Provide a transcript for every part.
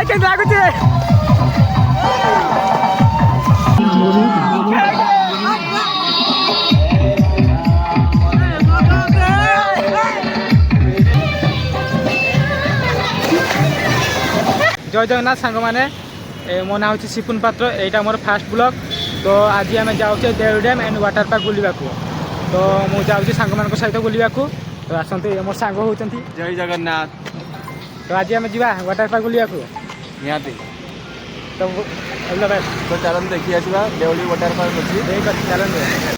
भाई के लागुचे जय जगन्नाथ सांग मैंने मो ना हूँ सिपुन पात्र यहाँ मोर फास्ट ब्लॉग तो आज आम जाऊे देव डैम एंड वाटर पार्क बुलवा तो मुझे जाऊँगी सांग मान सहित बुलवा तो आसते मोर सांग होती जय जगन्नाथ तो आज आम जा वाटर पार्क बुलवा निहाती तो तो चलन देखी आसवा देवली वाटर पार्क अच्छी चलन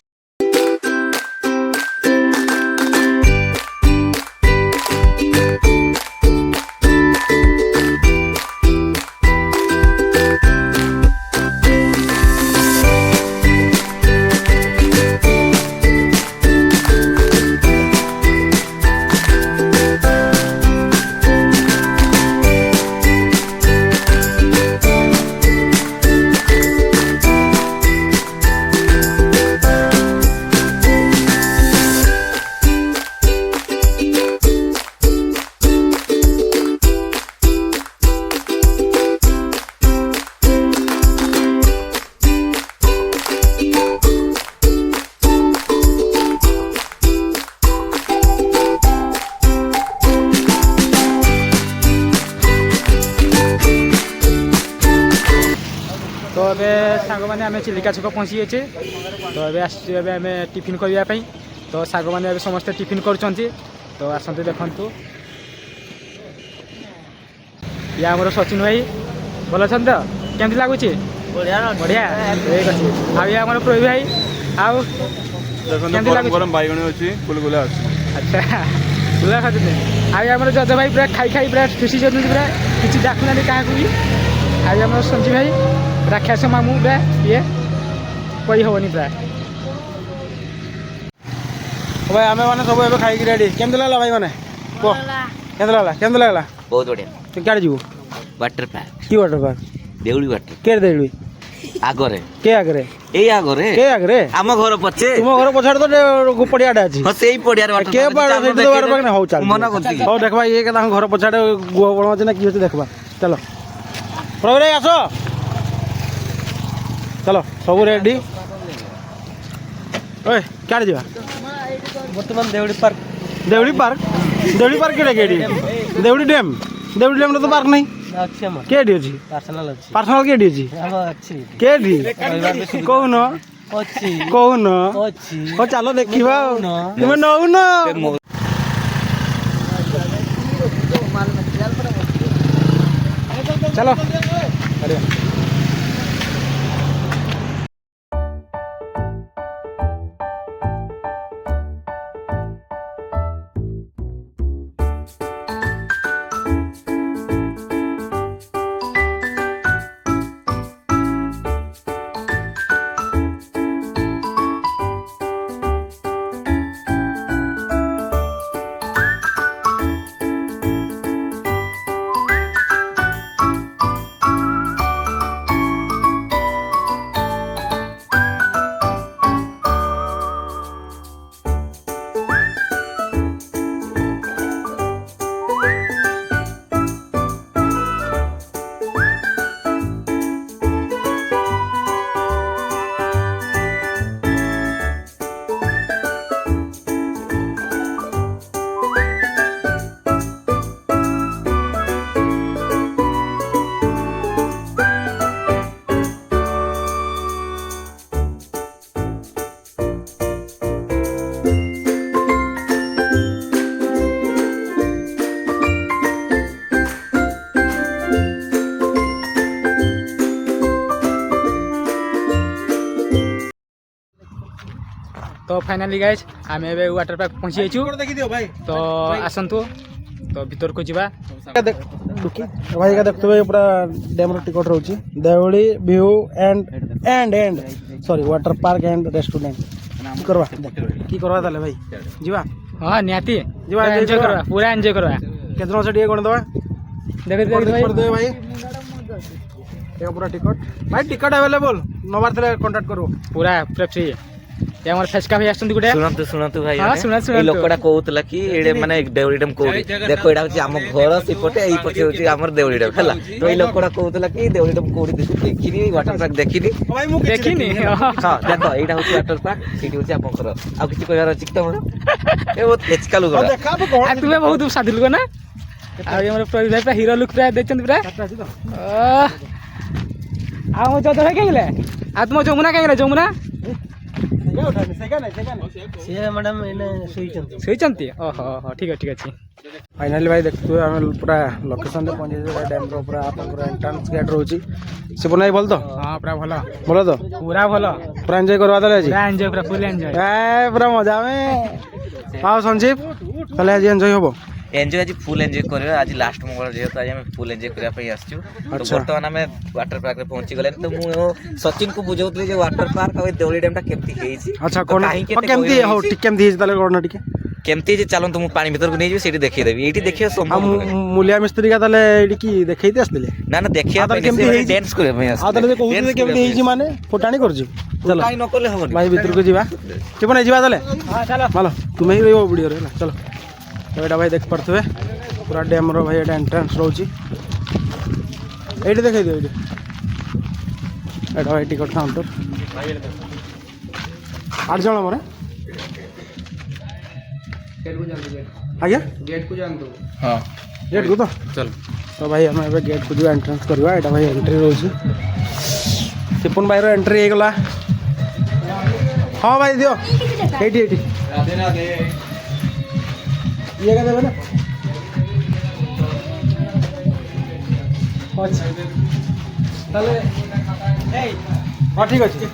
तो अबे सांग मैंने आम चिलिका छक पहुँची जाइए तो अबे आम टिफिन करने तो सांग मैंने समस्ते टिफिन कर तो आसते देखु या आमर सचिन भाई भल अच्छा तो केमती लगुच बढ़िया ठीक अच्छे आमर प्रवीण भाई आउ गरम बैगण अच्छी गुलगुला अच्छा गुला खाते आमर जज भाई पूरा खाई खाई पूरा खुशी पूरा किसी डाकुना क्या भी आज आम संजीव भाई राक्षस मामू पूरा ये कही हेनी पूरा भाई आम मैंने सब एवं खाई रेडी केमती लगला भाई मैंने कह केमती लगला बहुत बढ़िया तू क्या जीव वाटर पार्क कि वाटर पार्क देउली वाटर के देवी आगरे के आगरे एई आगरे के आगरे आम घर पछे तुम घर पछाड़ तो पड़ियाटा अछि हां सेई पड़िया वाटर के पार से तो वाटर पार्क न हो चल मना करती हो देखबा ये के घर पछाड़ गुआ बण अछि ना की होछि देखबा चलो प्रवीण आसो चलो सब रेडी ओए क्या जीवा बर्तमान देवड़ी पार्क के केडी देवड़ी डैम तो पार्क नहीं के डी अछि पर्सनल के डी अछि के डी कोन कोन ओ चलो देखिबा तुम नौ न चलो अरे तो फाइनाली गाइज आम ए वाटर पार्क पहुँची जाइए तो आसतु तो भीतर को जीवा भाई का देखते हुए पूरा डैम टिकट रोची देवली view and sorry water park and restaurant की करवा ताले भाई जीवा हाँ निहाती जीवा एंजॉय करवा पूरा एंजॉय करवा केतना से टिके कोन दवा देख भाई ये पूरा टिकट भाई टिकट अवेलेबल नंबर थे कांटेक्ट करो पूरा फ्री ଏ ଆମର ଫେସ୍କା ଭାଇ ଆସଛନ୍ତି ଗୋଟେ ଶୁଣନ୍ତୁ ଶୁଣନ୍ତୁ ଭାଇ ହଁ, ଶୁଣନ୍ତୁ। ଏଇ ଲୋକଟା କହୁଥିଲା କି ଏଇଟା ମାନେ ଦେଉଳି ଡ୍ୟାମ୍ କୋଉଠି ଦେଖ ଏଇଟା ହଉଛି ଆମ ଘର ସେପଟେ ଏଇପଟେ ହଉଛି ଆମର ଦେଉଳି ଡ୍ୟାମ୍ ହେଲା ତ ଏଇ ଲୋକଟା କହୁଥିଲା କି ଦେଉଳି ଡ୍ୟାମ୍ କୋଉଠି ଦେଖିନି ୱାଟର ପାର୍କ ଦେଖିନି ଦେଖିନି ହଁ ଦେଖ ଏଇଟା ହଉଛି ୱାଟର ପାର୍କ ସେଇଠି ହଉଛି ଆପଣଙ୍କର ଆଉ କିଛି କହିବାର ଅଛି କି ତମର ଏ ବହୁତ ହେଚକା ଲୁକ ଆଉ ତୁମେ ବହୁତ ସାଧୁ ଲୋକ ନା ଆଉ ଆମର ପ୍ରଦୀପ ଭାଇ ପୁରା ହିରୋ ଲୁକ୍ ପୁରା ଦେଇଛନ୍ତି ପୁରା ଆଉ ମୋ ଜଜ ଭାଇ କାହିଁକିଲେ ଆଉ ତୁମ ଯମୁନା କାହିଁକିଲେ ଯମୁନା ଶୋଇଛନ୍ତି ଓହୋ ହୋ ଠିକ ଅଛି फाइनाली भाई देखते हुए आम पूरा लोकेशन पहुंचे डैम पूरा आपंकर एंट्रांस गेट रोची सिपुन भाई बोल तो हाँ पूरा भल बोलो तो पूरा भल पूरा एंजॉय करवा दे आज पूरा एंजॉय पूरा फुल एंजॉय पूरा मजा में आओ संजीव ताले आज एंजॉय होबो एंजॉय आज फुल एंजॉय करबा आज लास्ट मंगल जेहेतु आज हम फुल एंजॉय करबा पई आछू तो वर्तमान हम वाटर पार्क रे पहुंची गले तो मु सचिन को बुझौतली जे वाटर पार्क और देउली डैम टा केमती हेछि अच्छा कोन केमती हो केमती हेछि ताले कोन टिके केमती जे चलन तुम पानी भीतर को नै जे सेठी देखि देबी एठी देखियो संभव मूलिया मिस्त्री का ताले एडी की देखैते आसले ना ना देखिया केमती डांस करे मैं आ ताले कहउते केमती हेछि माने फोटाणी करजु चलो काई न करले होबो भाई भीतर को जीवा चिपन जीवा ताले हां चलो मालो तुम ही रहिबो वीडियो रे चलो तो एटा भाई देख पड़थबे पूरा डैम रो भाई एटा एंट्रेंस रोची एडी देखै दियो एडी एटा भाई टिकट काउंटर आठ जण मोरे आज्ञा गेट को जानतो हां गेट को तो चल तो भाई हम एबे गेट को जो एंट्रेंस करवा एटा भाई एंट्री रोची सिपुन भाई रो एंट्री हे गला हां भाई दियो एटी एटी राधे राधे ये का देबे ना अच्छा ताले हाँ ठीक अच्छे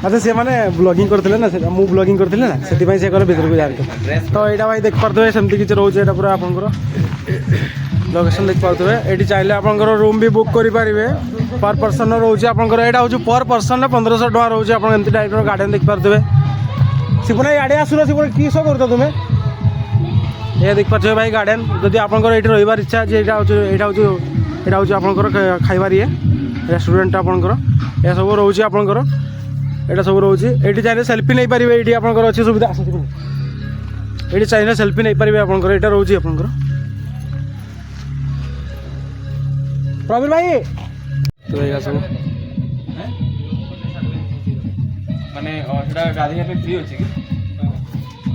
अच्छा से मैंने ब्लॉगिंग करते ना से मु ब्लॉगिंग करते ना से से भर को जाते तो यहाँ भाई देख पारे सेमती किसी रोचे पूरा आप लोकेशन देख पारे ये चाहिए आप रूम भी बुक करेंगे पर पर्सन रोचे आप यहाँ हूँ पर पर्सन 1500 टका रोचे आप टाइप गार्डन देख पारे सिपुन आड़े आसुन सिपुन किस कर तुम्हें ये देख पारे भाई गार्डन जदि आप रही इच्छा यहाँ हूँ आपंकर खाइबार ये रेस्टोरेंट आपंकर यह सब रोचे आपंकर यहाँ सब रोचे ये चाहिए सेल्फी नहीं पारे ये आपंकर अच्छी सुविधा ये चाहिए सेल्फी नहीं पारे आपंकर यहाँ रोचे आपंकर प्रवीण भाई तो यहाँ सब माने एटा गाधी पे फ्री होची कि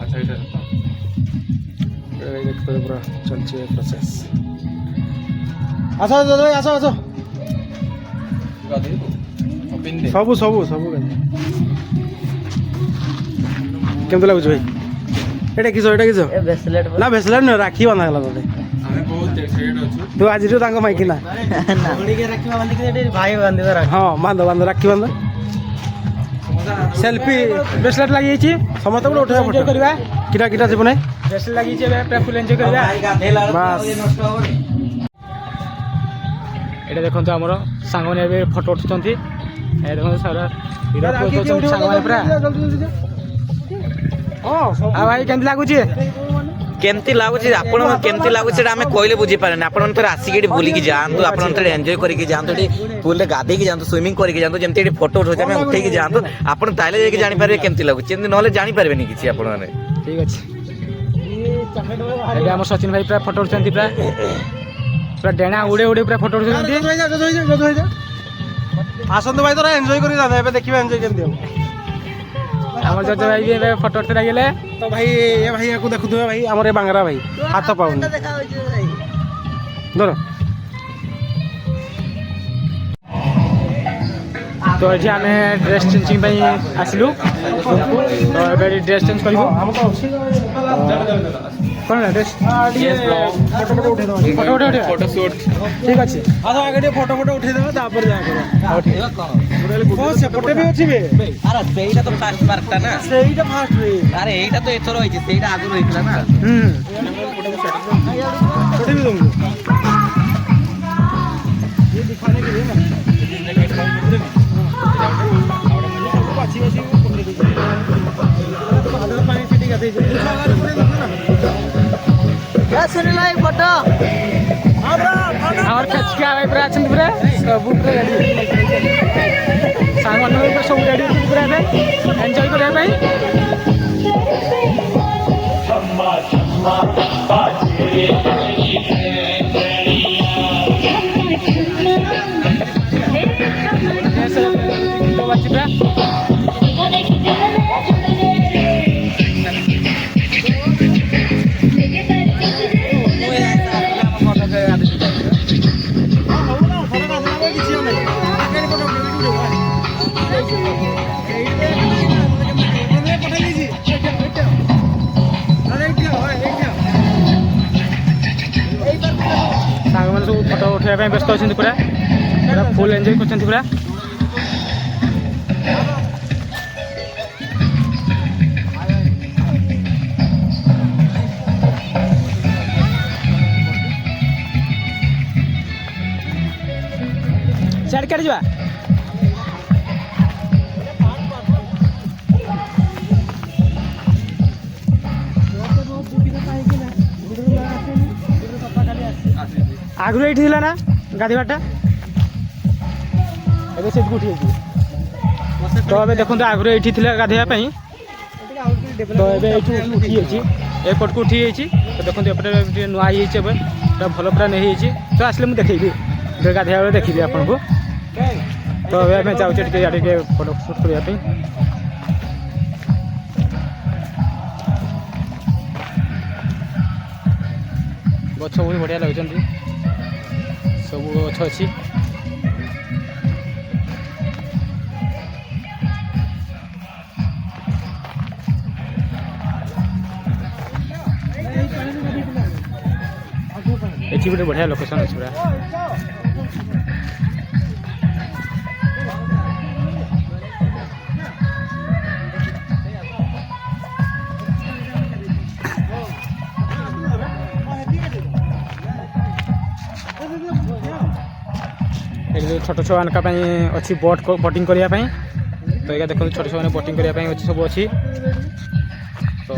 अच्छा एटा देखते पूरा चलছে प्रोसेस आसो आसो आसो आसो गाधी ओपन दे सब सब सब केमते लागुछ भाई एटा किसो ना ब्रेसलेट न राखी बांधा गला तोते हमें बहुत एक्साइटेड अछु तू आज जो तांको माइकी ना घोड़ी के राखी बांधी के भाई बांधी राखी हां बांध बांध राखी बांध सेल्फी ब्रेसलेट लगी छी समस्त को उठा फोटो करबा किटा किटा से बने ब्रेसलेट लगी छी पूरा फुल एन्जॉय करबा बस एटा देखंतो हमर सांग माने एबे फोटो उठछंती ए देखंतो सारा हीरा फोटो सांग माने पूरा हां आ भाई केंति लागु छी केमती लागुଛି ଆପଣ କେମତି ଲାଗୁଛି ସେଟା ଆମେ କହିଲେ ବୁଝି ପାରେନି ଆପଣ ଥରେ ଆସିକି ଏଠି ବୁଲିକି ଯାଆନ୍ତୁ ଆପଣ ଥରେ ଏନ୍ଜୟ କରିକି ଯାଆନ୍ତୁ ଏଠି ପୁଲରେ ଗାଧେଇକି ଯାଆନ୍ତୁ ସୁଇମିଂ କରିକି ଯାଆନ୍ତୁ ଯେମିତି ଏଠି ଫଟୋ ଉଠଉଛୁ ଆମେ ଉଠେଇକି ଯାଆନ୍ତୁ ଆପଣ ତାହେଲେ ଯାଇକି ଜାଣିପାରିବେ କେମତି ଲାଗୁଛି ଏମିତି ନହେଲେ ଜାଣିପାରିବେନି କିଛି ଆପଣମାନେ ठीक अछि ଏବେ ଆମ ସଚିନ ଭାଇ ପୁରା ଫଟୋ ଉଠଛନ୍ତି ପୁରା ପୁରା ଡେଣା ଉଡେ उड़े पूरा फोटो उठଛନ୍ତି आसନ୍ତୁ भाई तोरा एन्जॉय करी जाते ଏବେ ଦେଖିବା एन्जॉय केमती हम हमर जज भाई भी फोटो उठते लागले तो भाई ये भाई को देखुथबे भाई हमर ए बांगरा भाई हाथ पाउन धर तो एठी हमें ड्रेस चेंजिंग भाई आसलु तो एबे ड्रेस चेंज करबो हम तो अछि कोन ड्रेस फोटो उठे दो फोटो शूट ठीक अछि आसा आगे फोटो उठे दो तापर जा करबो ओ सेपटे भी अछि बे अरे ସେଇଟା ତ ଫାଷ୍ଟ ମାର୍କଟା ନା ସେଇଟା ଫାଷ୍ଟ ରେ ଆରେ ଏଇଟା ତ ଏଥର ହେଇଛି ସେଇଟା ଆଗରୁ ହେଇଥିଲା ନା फोटो भी दूंगा ये दिखाने के लिए ना फोटो और खचका भाई पूरा सब पूरा ସାଙ୍ଗମାନଙ୍କ ସବୁ ରେଡ଼ି ଅଛନ୍ତି ପୁରା ଏବେ ଏନ୍ଜୟ କରିବା ପାଇଁ। ଗୀତ ବାଜିଛି ପୁରା। ସାଙ୍ଗମାନେ ସବୁ ଫଟୋ ଉଠାଇବା ପାଇଁ ବ୍ୟସ୍ତ ଅଛନ୍ତି ପୁରା ପୁରା ଫୁଲ୍ ଏନ୍ଜୟ କରୁଛନ୍ତି ପୁରା। ସିଆଡ଼େ କେଡ଼େ ଯିବା? ଆଗରୁ ଏଇଠି ଥିଲା ନା ଗାଧୋଇବାଟା, ଏବେ ସେଠିକୁ ଉଠିଯାଇଛି। ତ ଏବେ ଦେଖନ୍ତୁ ଆଗରୁ ଏଇଠି ଥିଲା ଗାଧୋଇବା ପାଇଁ, ତ ଏବେ ଏଇଠୁ ଉଠିଯାଇଛି, ଏପଟକୁ ଉଠିଯାଇଛି। ତ ଦେଖନ୍ତୁ ଏପଟେ ଟିକେ ନୂଆ ହେଇଯାଇଛି, ଏବେ ପୁରା ଭଲ ପୁରା ନେଇଯାଇଛି। ତ ଆସିଲେ ମୁଁ ଦେଖେଇବି, ଗାଧୋଇବା ବେଳେ ଦେଖିବି ଆପଣଙ୍କୁ। ତ ଏବେ ଆମେ ଯାଉଛେ ଟିକେ ଇଆଡ଼େ ଟିକେ ଫଟୋ ସୁଟ୍ କରିବା ପାଇଁ। ଗଛ ବହୁତ ବଢ଼ିଆ ଲାଗୁଛନ୍ତି, ସବୁ ଗଛ ଅଛି। ଏଠି ଗୋଟେ ବଢ଼ିଆ ଲୋକେସନ୍ ଅଛି ପୁରା। ଏଠି ଯେଉଁ ଛୋଟ ଛୁଆମାନଙ୍କ ପାଇଁ ଅଛି ବୋଟିଂ କରିବା ପାଇଁ। ତ ଏଇଟା ଦେଖନ୍ତୁ ଛୋଟ ଛୁଆମାନେ ବୋଟିଂ କରିବା ପାଇଁ ଅଛି, ସବୁ ଅଛି। ତ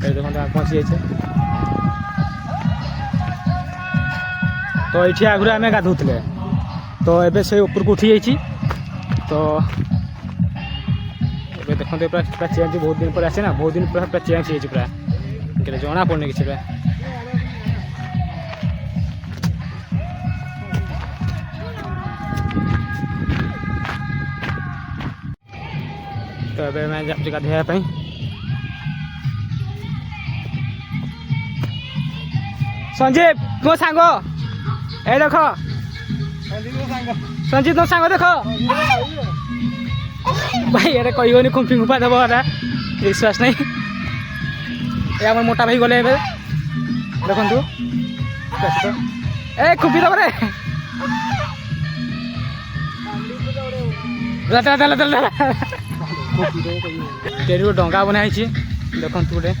এই দেখুন পৌঁছি যাইছে। তো এইটি আগুরে আমি গাধুলে, তো এবে সেই উপরକୁ উঠি যাইছি। তো এবে দেখুন পুরা চেঞ্জ, বহুত দিন পরে আসে না, বহুত দিন পুরা চেঞ্জ হয়েছে, পুরা জনা পড়নি কিছু পুরা। তো এবে আমি যাচ্ছি গাধোଇବା ପାଇଁ। সঞ্জীব ମୋ ସାଙ୍ଗ, ଏ ଦେଖ ସଞ୍ଜିତ ମୋ ସାଙ୍ଗ ଦେଖ ଭାଇ, ଏରେ କହିବନି ଖୁମ୍ପି ଖୁମ୍ପା ଦେବ, ଏଟା ବିଶ୍ୱାସ ନାହିଁ। ଏ ଆମର ମୋଟା ଭାଇ ଗଲେ ଏବେ, ଦେଖନ୍ତୁ ଏ ଖୁମ୍ପି ଦେବ ରେ। ଏଠି ଗୋଟେ ଡଙ୍ଗା ବନା ହେଇଛି, ଦେଖନ୍ତୁ ଗୋଟେ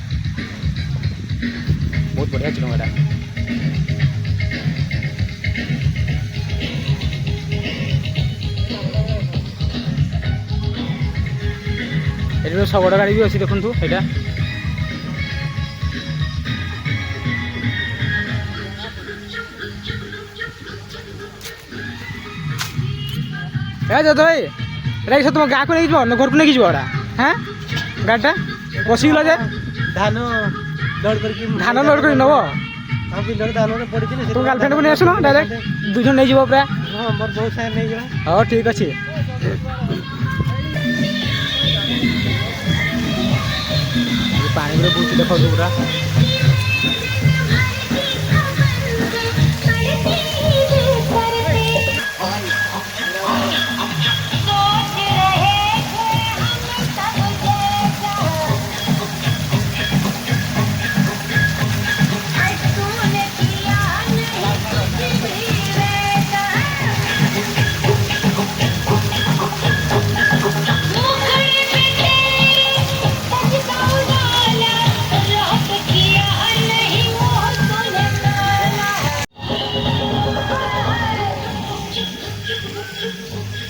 ବହୁତ ବଢ଼ିଆ ଅଛି ଡଙ୍ଗାଟା। ଏଠି ଗୋଟେ ଶଗଡ଼ ଗାଡ଼ି ବି ଅଛି, ଦେଖନ୍ତୁ ଏଇଟା। ଯଦ ଭାଇ ଏଇଟା ତୁମ ଗାଁକୁ ନେଇକି ଯିବ ନା ଘରକୁ ନେଇକି ଯିବ? ଏଟା হ্যাঁ গাড়িটা বসিগল যে ধান লোড করি নেব। ধান পড়িছিল তুমি গার্লফ্রেন্ডକୁ ନେଇ ଆସୁନ, ଡାଇରେକ୍ଟ ଦୁଇଜଣ ନେଇଯିବ ପୁରା। ହଁ ମୋର ବହୁତ ସାଙ୍ଗେ ନେଇଯିବା। ହଉ ଠିକ୍ ଅଛି। ପାଣି ଗୁଡ଼ା ବହୁତ ଦେଖାଉଛି ପୁରା।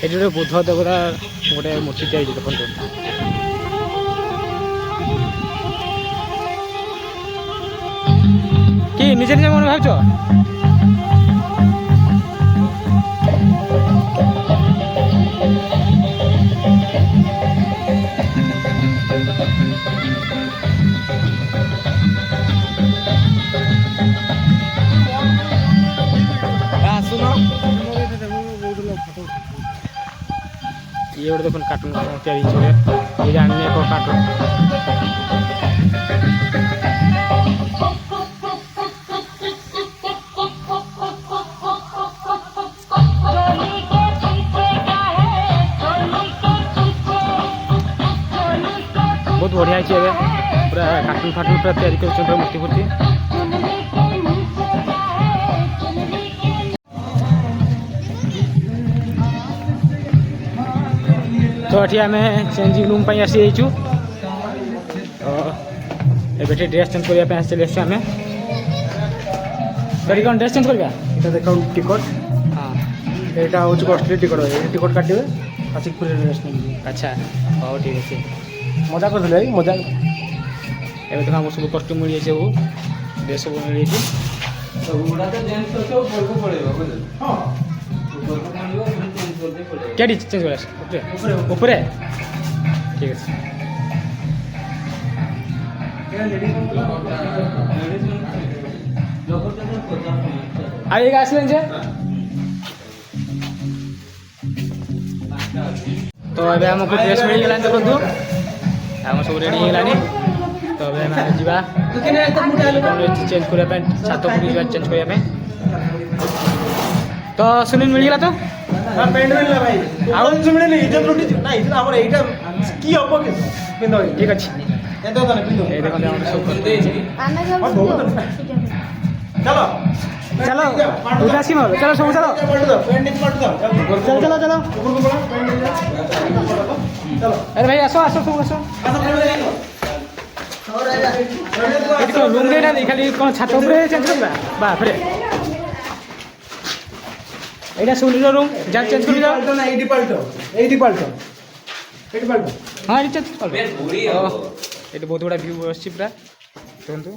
ଏଠି ଗୋଟେ ବୁଦ୍ଧ ଦେବତା ଗୋଟେ ମୂର୍ତ୍ତି ତିଆରି, ଦେଖନ୍ତୁ। କି ନିଜେ ନିଜେ ମନେ ଭାବୁଛ? ये गोटे देखो कार्टून तैयारी ये जानी एक कार्टून बहुत बढ़िया है पूरा कार्टून फाटून पूरा तैयारी कर मूर्ति फूर्ति तो ये आम चेंजिंग रूम पर आसी जाइचु तो एबे ड्रेस चेंज करने चले आम सरी कौन ड्रेस चेंज करवा এটা দেখুন টিকট हाँ এটা হচ্ছে কস্টলি টিকট হয় এই টিকট কাটিবে আসিক পুরো রেস্ট নেবে अच्छा हाँ ठीक अच्छे মজা করলে মজা एबे तो सब कस्ट्यूम मिल जाए सब ड्रेस सब मिल जाए क्या चेंज कर ऊपर ठीक है आइएगा आसलें जे तो अबे हमको ड्रेस मिल गला देखो आम सब रेडी होगलानी तो अबे आम जा चेंज करने छात उपरी जा चेंज करने तो सुनील मिल गला तो হ্যাঁ প্যান্ট মিললা ভাই আর কিছু মিলেনি ইজ্জত লুটি না ইজ্জত আমার এইটা কি হবো কি পিন্ধো ठीक अच्छे এত তো না পিন্ধো ये देखो हम सब कर दे চলো चलो उधर सी मारो चलो सब चलो পাল্টে দাও প্যান্ট নিতে পাল্টে দাও चलो चलो चलो উপর উপর প্যান্ট নিতে চলো अरे भाई आसो आसो सब आसो আসো প্যান্ট দেখো এটি কোন রুম দেনা নেই খালি কোন ছাত উপরে চেঞ্জ করবা বাপ রে এটা সুনীল রুম যা চেঞ্জ করে দাও পাল্টো না এইটি পাল্টো এইটি পাল্টো এইটি পাল্টো हाँ ये चेंज कर ये बहुत बड़ा व्यू आछि पूरा देखंतु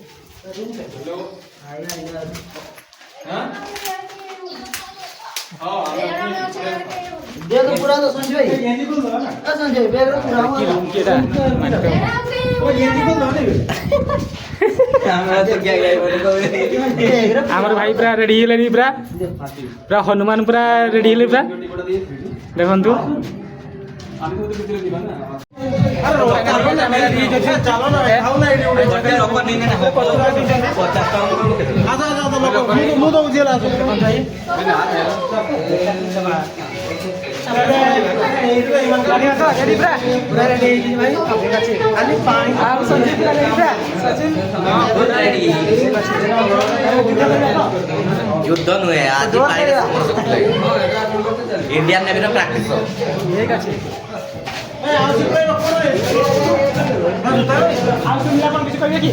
दे तो पूरा तो संजय এন্ডি কোন দাও না संजय बैग रो पूरा की रूम केटा माने तो ও এন্ডি কোন দাও না আমরা তো क्या गए बोले को हमर भाई पूरा रेडी हेलेनी पूरा पूरा हनुमान पूरा रेडी हेले पूरा देखंतु আরে চালো না খাও না এইটি উড়ে ଗୋଟେ ଲୋକ ନେଇ ନା 50 ଟଙ୍କା ଲୋକ আচ্ছা আচ্ছা লোক মু তো বুঝিলা আছে এইটা ইমান गाड़ी आसो रेडी पूरा পুরা রেডি হই ভাই ঠিক আছে খালি পানি आप संजीव पूरा रेडी पूरा सचिन युद्ध नुहे आज इंडियन नेवी ର ପ୍ରାକ୍ଟିସ ठीक আছে ଏ ଆସି ପ୍ରାୟ ରଖ आप सुनीला कोन किछ कहबे की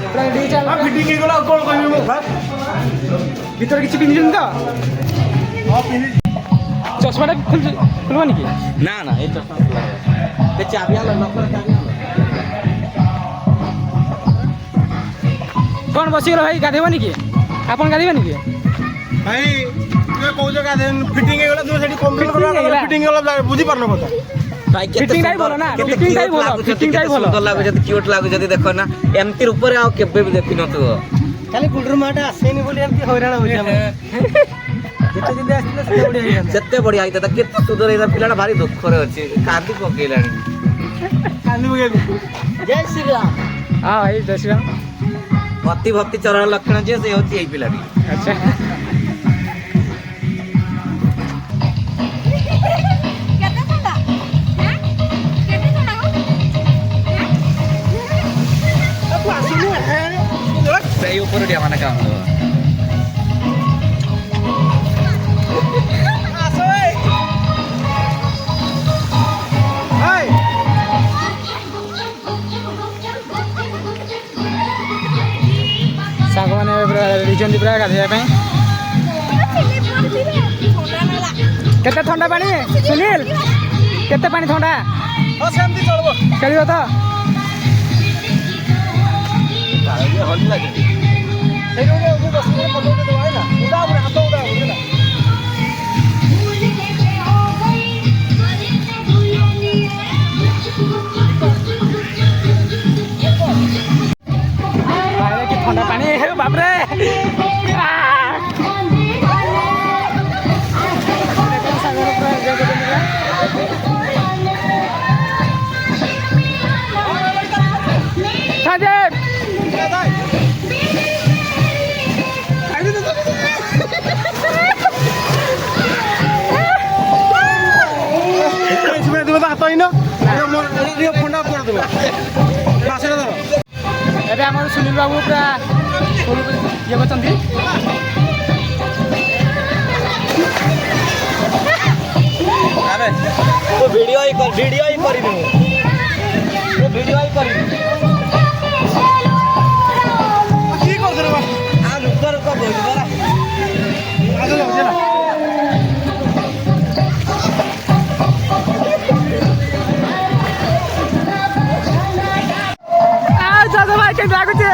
पूरा रेडी चल आ ফিটিং হই গলা কোন কইবি মু ভাই ভিতরে কিছু পিন্ধিছেন তো হ্যাঁ পিনি চশমাটা খুলবা নাকি ନା ନା ଏଇ ଚଷମା ସେ ଚାବି ଆଲ ଲକର ଚାବି ଆଲ কোন বসিগল ভাই গাধেব নাকি আপন গাধেবে নাকি ভাই তুই কোউ জায়গা দেন ফিটিং হই গলা তুই সেটি কমপ্লিট Fitting করলা ହେଇଗଲା। ফিটিং হলা বুঝি পারনো কথা ଭାଇ କେତେ Fitting ଟା ହିଁ ସୁନ୍ଦର, ଭଲ ନା, କେତେ fitting ଟା ହିଁ cute ଭଲ, ଲାଗୁଛନ୍ତି, fitting ଟା ହିଁ କେତେ ଭଲ। ସୁନ୍ଦର ଲାଗୁଛନ୍ତି କ୍ୟୁଟ୍ ଲାଗୁଛନ୍ତି ଦେଖ ନା ଏମିତି ରୂପରେ ଆଉ କେବେ ବି ଦେଖିନଥିବ खाली गुडर माटा आसेनी बोली एमती हैरान हो जाम जेते दिन आस्तिला सेते बढिया ହେଇଥାନ୍ତା ଯେତେ ବଢିଆ ହେଇଥାନ୍ତା କେତେ ସୁନ୍ଦର ହେଇଥା ପିଲାଟା ଭାରି ଦୁଃଖରେ ଅଛି କାନ୍ଦି ପକେଇଲାଣି କାନ୍ଦି ପକେଇଲୁ जय श्री राम हाँ भाई जय श्री राम ଅତି ଭକ୍ତି ଚରଣ ଲକ୍ଷଣ ଯିଏ ସେ ହଉଛି ଏଇ ପିଲାଟି अच्छा କେତେ ଥଣ୍ଡା ହାଁ କେତେ ଥଣ୍ଡା ଗো ସେଇ ଉପରେ ଟିକେ ମାନେ କାମ ଦେବ साग मैंने पूरा रेडी पूरा गाधोवा केते ठंडा पानी सुनील केते पानी ठंडा ହଁ ସେମିତି ଚଳିବ चलियो तो ଭଲ ଲାଗେ ସେଇଠି ଗୋଟେ ମୁଁ ବସିକି ଫଟୋ ଉଠେଇ ଦେବା ହେଲା ଉଡ଼ା ଉପରେ ହାତ ଉଡ଼ା ହେଲା बाहर की ठंडा पानी है बाप रे सागर पूरा ସୁନୀଲ ବାବୁ ପୁରା ଇଏ କରୁଛନ୍ତି। ଭିଡ଼ିଓ ହିଁ କରିନି ମୁଁ ଭିଡ଼ିଓ ହିଁ କରିନି ଦାଦା ଭାଇ କେମିତି ଲାଗୁଛି?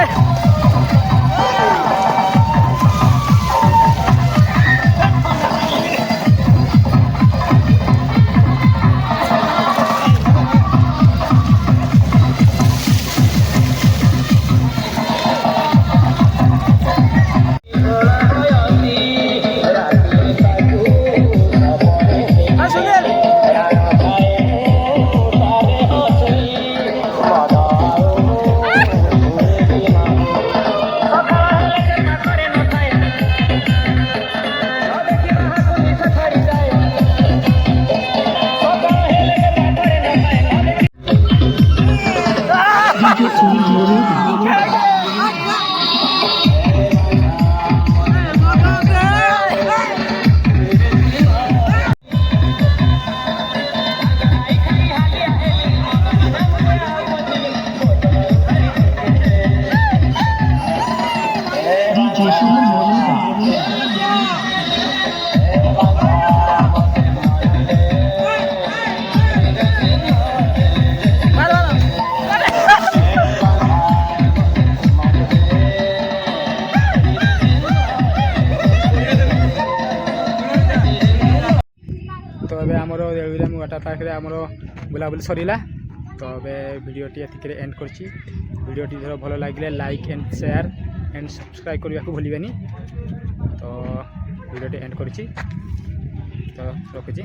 ତ ଏବେ ଆମର ଦେଉଳିରାମ ୱାଟର ପାର୍କରେ ଆମର ବୁଲାବୁଲି ସରିଲା। ତ ଏବେ ଭିଡ଼ିଓଟି ଏତିକିରେ ଏଣ୍ଡ କରିଛି। ଭିଡ଼ିଓଟି ଧର ଭଲ ଲାଗିଲେ like and share and subscribe କରିବାକୁ ଭୁଲିବେନି। ତ ଭିଡ଼ିଓଟି ଏଣ୍ଡ କରିଛି, ତ ରଖୁଛି।